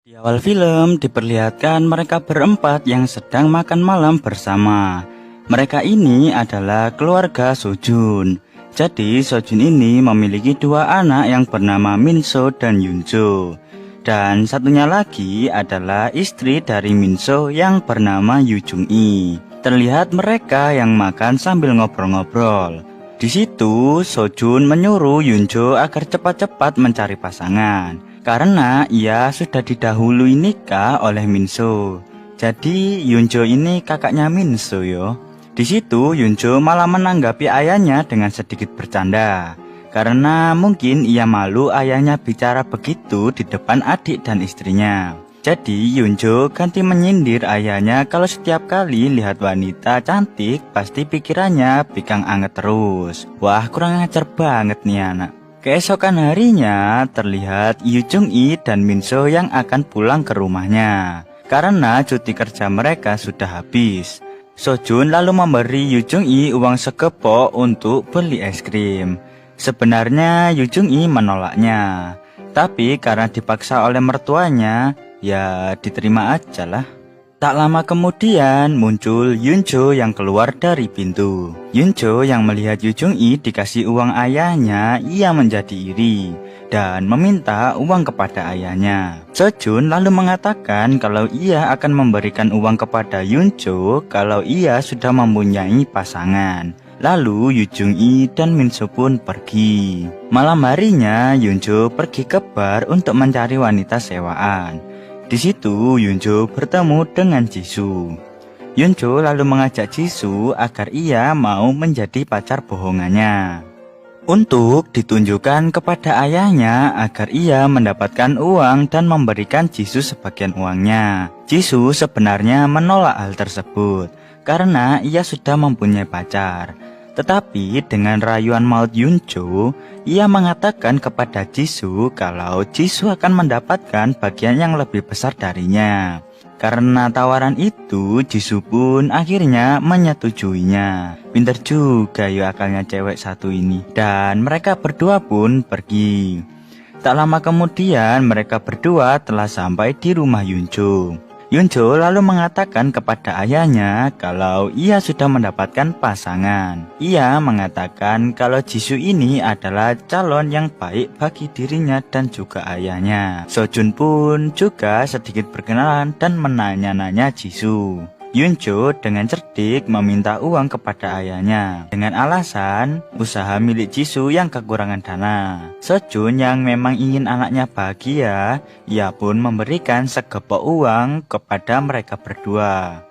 Di awal film diperlihatkan mereka berempat yang sedang makan malam bersama. Mereka ini adalah keluarga Sojun. Jadi Sojun ini memiliki dua anak yang bernama Minso dan Yunjo. Dan satunya lagi adalah istri dari Minso yang bernama Yu Jung-i. Terlihat mereka yang makan sambil ngobrol-ngobrol. Di situ Sojun menyuruh Yunjo agar cepat-cepat mencari pasangan. Karena ia sudah didahului nikah oleh Minso. Jadi Yunjo ini kakaknya Minso yo. Di situ Yunjo malah menanggapi ayahnya dengan sedikit bercanda. Karena mungkin ia malu ayahnya bicara begitu di depan adik dan istrinya. Jadi Yunjo ganti menyindir ayahnya kalau setiap kali lihat wanita cantik pasti pikirannya pikang anget terus. Wah, kurang ajar banget nih anak. Keesokan harinya terlihat Yu Jung-i dan Minso yang akan pulang ke rumahnya. Karena cuti kerja mereka sudah habis. Sojun lalu memberi Yu Jung-i uang segepok untuk beli es krim. Sebenarnya Yu Jung-i menolaknya. Tapi karena dipaksa oleh mertuanya, ya diterima aja lah. Tak lama kemudian muncul Yunjo yang keluar dari pintu. Yunjo yang melihat Yu Jung-i dikasih uang ayahnya, ia menjadi iri dan meminta uang kepada ayahnya. Sojun lalu mengatakan kalau ia akan memberikan uang kepada Yunjo kalau ia sudah mempunyai pasangan. Lalu Yu Jung-i dan Minso pun pergi. Malam harinya Yunjo pergi ke bar untuk mencari wanita sewaan. Di situ Yunjo bertemu dengan Jisoo. Yunjo lalu mengajak Jisoo agar ia mau menjadi pacar bohongannya. Untuk ditunjukkan kepada ayahnya agar ia mendapatkan uang dan memberikan Jisoo sebagian uangnya. Jisoo sebenarnya menolak hal tersebut karena ia sudah mempunyai pacar. Tetapi dengan rayuan maut Yunjo, ia mengatakan kepada Jisoo kalau Jisoo akan mendapatkan bagian yang lebih besar darinya. Karena tawaran itu, Jisoo pun akhirnya menyetujuinya. Pinter juga ya akalnya cewek satu ini. Dan mereka berdua pun pergi. Tak lama kemudian mereka berdua telah sampai di rumah Yunjo. Yunjo lalu mengatakan kepada ayahnya kalau ia sudah mendapatkan pasangan. Ia mengatakan kalau Jisoo ini adalah calon yang baik bagi dirinya dan juga ayahnya. Sojun pun juga sedikit berkenalan dan menanya-nanya Jisoo. Yunjo dengan cerdik meminta uang kepada ayahnya dengan alasan usaha milik Jisoo yang kekurangan dana. Sojun yang memang ingin anaknya bahagia, ia pun memberikan segepok uang kepada mereka berdua.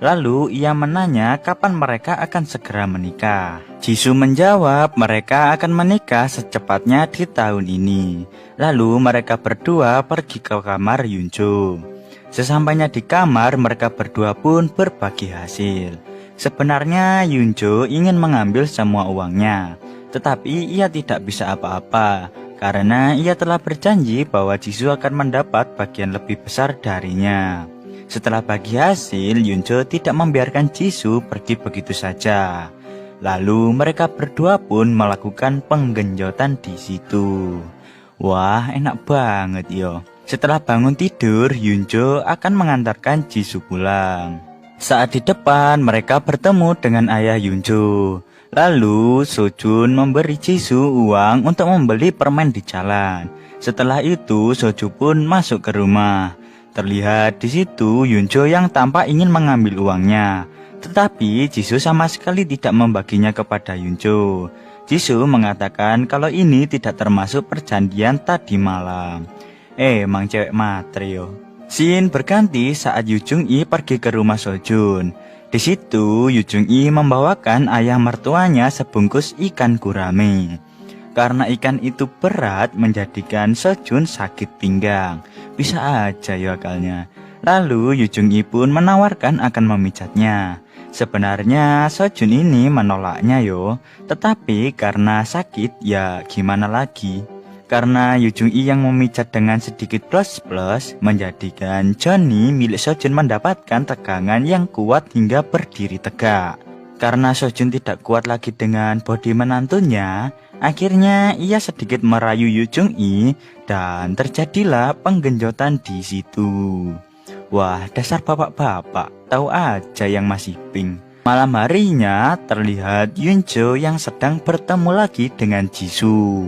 Lalu ia menanya kapan mereka akan segera menikah. Jisoo menjawab mereka akan menikah secepatnya di tahun ini. Lalu mereka berdua pergi ke kamar Yunjo. Sesampainya di kamar, mereka berdua pun berbagi hasil. Sebenarnya Yunjo ingin mengambil semua uangnya, tetapi ia tidak bisa apa-apa karena ia telah berjanji bahwa Jisoo akan mendapat bagian lebih besar darinya. Setelah bagi hasil, Yunjo tidak membiarkan Jisoo pergi begitu saja. Lalu mereka berdua pun melakukan penggenjotan di situ. Wah, enak banget yo. Setelah bangun tidur, Yunjo akan mengantarkan Jisoo pulang. Saat di depan, mereka bertemu dengan ayah Yunjo. Lalu, Sojun memberi Jisoo uang untuk membeli permen di jalan. Setelah itu, Sojun pun masuk ke rumah. Terlihat di situ Yunjo yang tampak ingin mengambil uangnya. Tetapi Jisoo sama sekali tidak membaginya kepada Yunjo. Jisoo mengatakan kalau ini tidak termasuk perjanjian tadi malam. Emang cewek matrio. Scene berganti saat Yu Jung-i pergi ke rumah Sojun. Di situ Yu Jung-i membawakan ayah mertuanya sebungkus ikan gurame. Karena ikan itu berat menjadikan Sojun sakit pinggang. Bisa aja ya akalnya. Lalu Yu Jung-i pun menawarkan akan memijatnya. Sebenarnya Sojun ini menolaknya yo. Tetapi karena sakit ya gimana lagi. Karena Yu Jung-i yang memijat dengan sedikit plus-plus menjadikan Johnny milik Sojun mendapatkan tegangan yang kuat hingga berdiri tegak. Karena Sojun tidak kuat lagi dengan bodi menantunya, Akhirnya ia sedikit merayu Yu Jung-i dan terjadilah penggenjotan di situ. Wah, dasar bapak-bapak, tahu aja yang masih pink. Malam harinya terlihat Yunjo yang sedang bertemu lagi dengan Jisoo.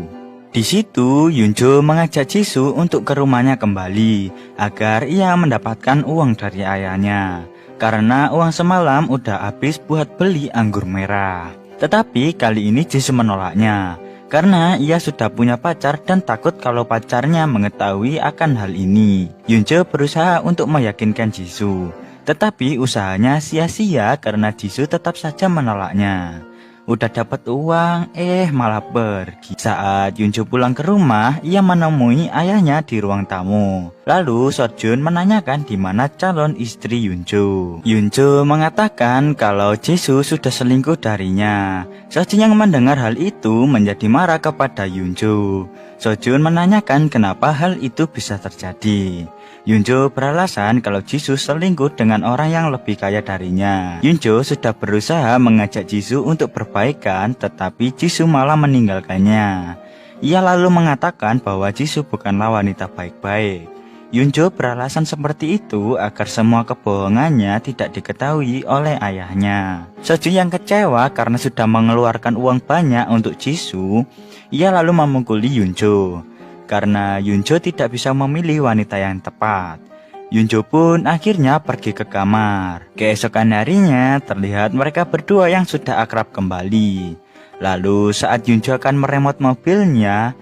Di situ Yunjo mengajak Jisoo untuk ke rumahnya kembali agar ia mendapatkan uang dari ayahnya. Karena uang semalam udah habis buat beli anggur merah. Tetapi kali ini Jisoo menolaknya. Karena ia sudah punya pacar dan takut kalau pacarnya mengetahui akan hal ini. Yunjo berusaha untuk meyakinkan Jisoo. Tetapi usahanya sia-sia karena Jisoo tetap saja menolaknya. Udah dapat uang, malah pergi. Saat Yunjo pulang ke rumah, ia menemui ayahnya di ruang tamu. Lalu Sojun menanyakan di mana calon istri Yunjo. Yunjo mengatakan kalau Jisoo sudah selingkuh darinya. Sojun yang mendengar hal itu menjadi marah kepada Yunjo. Sojun menanyakan kenapa hal itu bisa terjadi. Yunjo beralasan kalau Jisoo selingkuh dengan orang yang lebih kaya darinya. Yunjo sudah berusaha mengajak Jisoo untuk berbaikan, tetapi Jisoo malah meninggalkannya. Ia lalu mengatakan bahwa Jisoo bukanlah wanita baik-baik. Yunjo beralasan seperti itu agar semua kebohongannya tidak diketahui oleh ayahnya. Sojun yang kecewa karena sudah mengeluarkan uang banyak untuk Jisoo, ia lalu memukuli Yunjo. Karena Yunjo tidak bisa memilih wanita yang tepat. Yunjo pun akhirnya pergi ke kamar. Keesokan harinya terlihat mereka berdua yang sudah akrab kembali. Lalu saat Yunjo akan meremot mobilnya,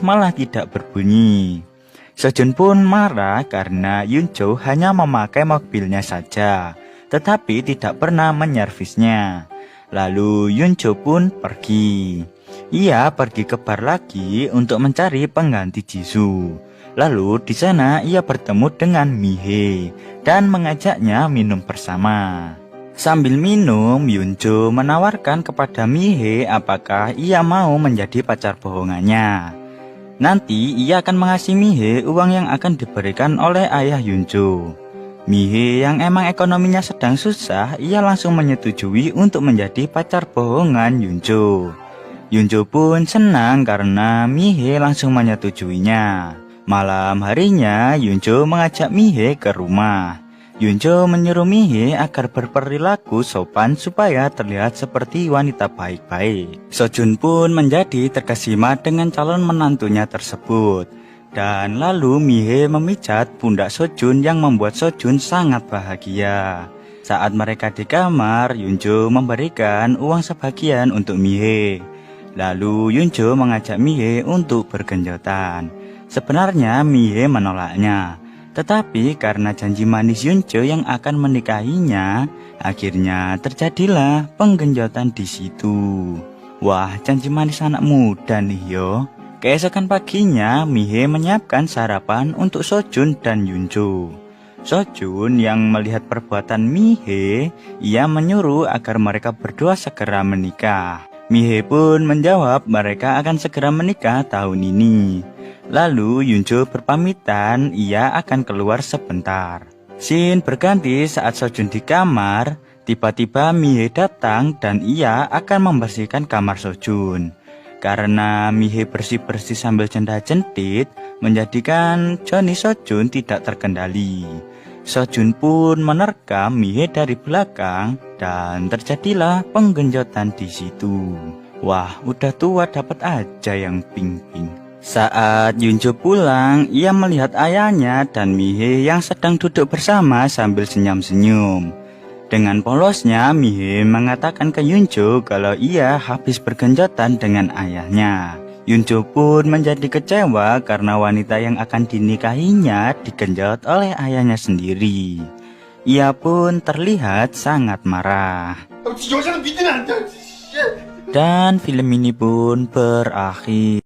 malah tidak berbunyi. Sojun pun marah karena Yunjo hanya memakai mobilnya saja, tetapi tidak pernah menyervisnya. Lalu Yunjo pun pergi. Ia pergi ke bar lagi untuk mencari pengganti Jisoo. Lalu di sana ia bertemu dengan Mihae dan mengajaknya minum bersama. Sambil minum, Yunjo menawarkan kepada Mihae apakah ia mau menjadi pacar bohongannya. Nanti ia akan mengasih Mihae uang yang akan diberikan oleh ayah Yunjo. Mihae yang emang ekonominya sedang susah, ia langsung menyetujui untuk menjadi pacar bohongan Yunjo. Yunjo pun senang karena Mihae langsung menyetujuinya. Malam harinya Yunjo mengajak Mihae ke rumah. Yunjo menyuruh Mihae agar berperilaku sopan supaya terlihat seperti wanita baik-baik. Sojun pun menjadi terkesima dengan calon menantunya tersebut. Dan lalu Mihae memijat pundak Sojun yang membuat Sojun sangat bahagia. Saat mereka di kamar, Yunjo memberikan uang sebagian untuk Mihae. Lalu Yunjo mengajak Mihae untuk bergenjotan. Sebenarnya Mihae menolaknya, tetapi karena janji manis Yunjo yang akan menikahinya, akhirnya terjadilah penggenjotan di situ. Wah, janji manis anak muda nih yo. Keesokan paginya Mihae menyiapkan sarapan untuk Sojun dan Yunjo. Sojun yang melihat perbuatan Mihae, ia menyuruh agar mereka berdua segera menikah. Mihae pun menjawab mereka akan segera menikah tahun ini. Lalu Yunjo berpamitan ia akan keluar sebentar. Scene berganti saat Sojun di kamar. Tiba-tiba Mihae datang dan ia akan membersihkan kamar Sojun. Karena Mihae bersih-bersih sambil cendah-centit, menjadikan Johnny Sojun tidak terkendali. Sojun pun menerkam Mihae dari belakang dan terjadilah penggenjotan di situ. Wah, udah tua dapat aja yang pink-pink. Saat Yunjo pulang, ia melihat ayahnya dan Mihae yang sedang duduk bersama sambil senyum-senyum. Dengan polosnya, Mihae mengatakan ke Yunjo kalau ia habis bergenjotan dengan ayahnya. Yunjo pun menjadi kecewa karena wanita yang akan dinikahinya digenjot oleh ayahnya sendiri. Ia pun terlihat sangat marah. Dan film ini pun berakhir.